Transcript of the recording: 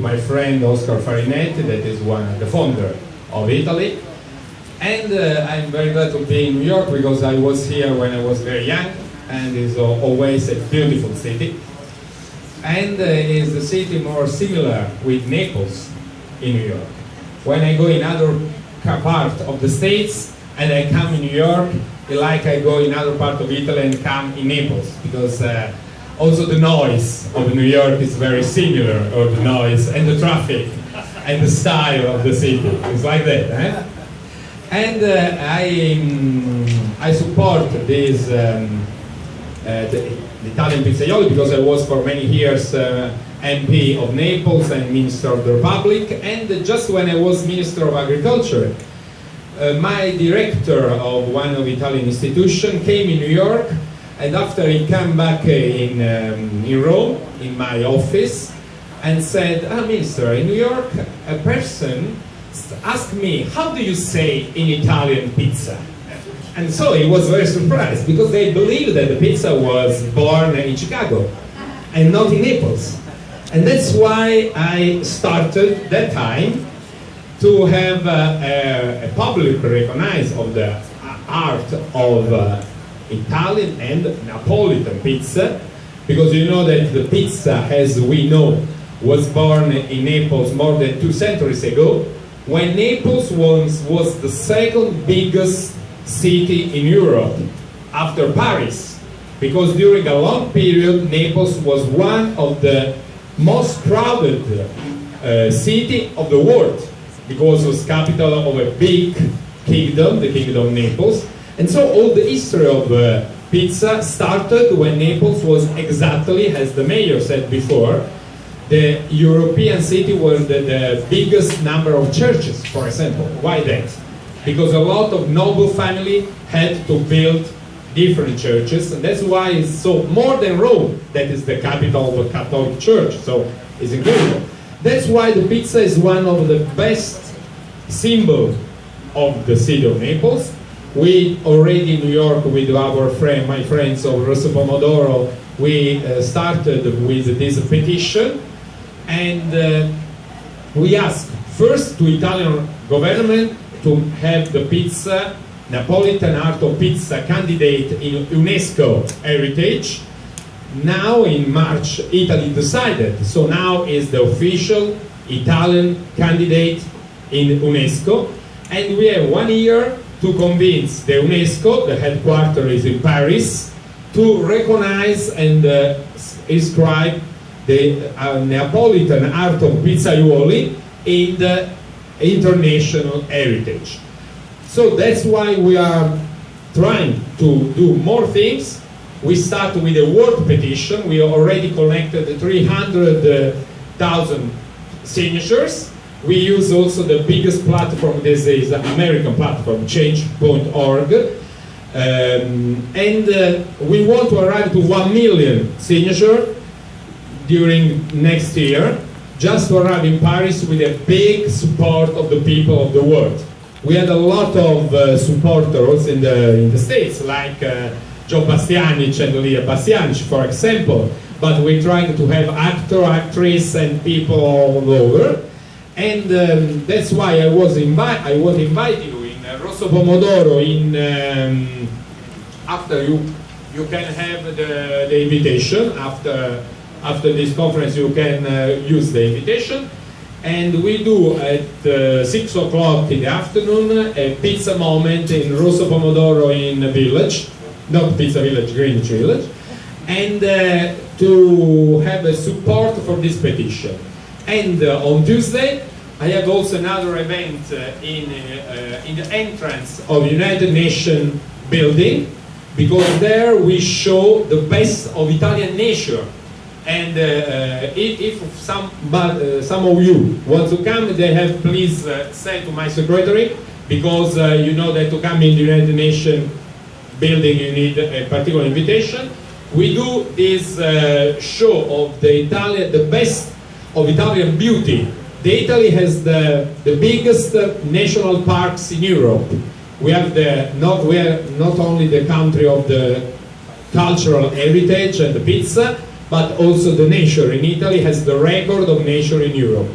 my friend Oscar Farinetti, that is one of the founder of Italy. And I'm very glad to be in New York because I was here when I was very young, and it's always a beautiful city. And is a city more similar with Naples in New York. When I go in other part of the States and I come in New York, it's like I go in other part of Italy and come in Naples, because also the noise of New York is very similar, or the noise and the traffic and the style of the city. It's like that. Eh? And I support this the Italian Pizzaiuoli because I was for many years MP of Naples and Minister of the Republic, and just when I was Minister of Agriculture, my director of one of Italian institutions came in New York, and after he came back in Rome, in my office, and said, Minister, in New York, a person asked me, how do you say in Italian pizza? And so he was very surprised, because they believed that the pizza was born in Chicago and not in Naples. And that's why I started that time to have a public recognize of the art of Italian and Napolitan pizza, because you know that the pizza, as we know, was born in Naples more than 2 centuries ago, when Naples was the second biggest city in Europe after Paris, because during a long period Naples was one of the most crowded city of the world, because it was capital of a big kingdom, the Kingdom of Naples. And so all the history of pizza started when Naples was exactly, as the mayor said before, the European city was the biggest number of churches, for example. Why that? Because a lot of noble family had to build different churches, and that's why it's so more than Rome, that is the capital of the Catholic Church, so it's incredible. That's why the pizza is one of the best symbols of the city of Naples. We already in New York with my friends of Rosso Pomodoro, we started with this petition, and we asked first to Italian government to have the pizza, Napolitan Art of Pizza candidate in Unesco heritage. Now in March, Italy decided, so now is the official Italian candidate in Unesco, and we have 1 year to convince the Unesco, the headquarters is in Paris, to recognize and inscribe the Neapolitan Art of Pizzaiuoli in the international heritage. So that's why we are trying to do more things. We start with a word petition. We already collected 300,000 signatures. We use also the biggest platform, this is an American platform, change.org. We want to arrive to 1 million signatures during next year, just to arrive in Paris with a big support of the people of the world. We had a lot of supporters in the States, like Joe Bastianich and Lia Bastianich, for example, but we're trying to have actor, actress, and people all over. And that's why I want to invite you in Rosso Pomodoro. After you can have the invitation. After this conference, you can use the invitation. And we do at 6 o'clock in the afternoon a pizza moment in Rosso Pomodoro in the village, not Pizza Village, Greenwich Village, and to have a support for this petition. And on Tuesday, I have also another event in the entrance of United Nations building, because there we show the best of Italian nature. And if some of you want to come, they have please say to my secretary, because you know that to come in the United Nations building you need a particular invitation. We do this show of the best of Italian beauty. Italy has the biggest national parks in Europe. We are not only the country of the cultural heritage and the pizza, but also the nature. In Italy has the record of nature in Europe.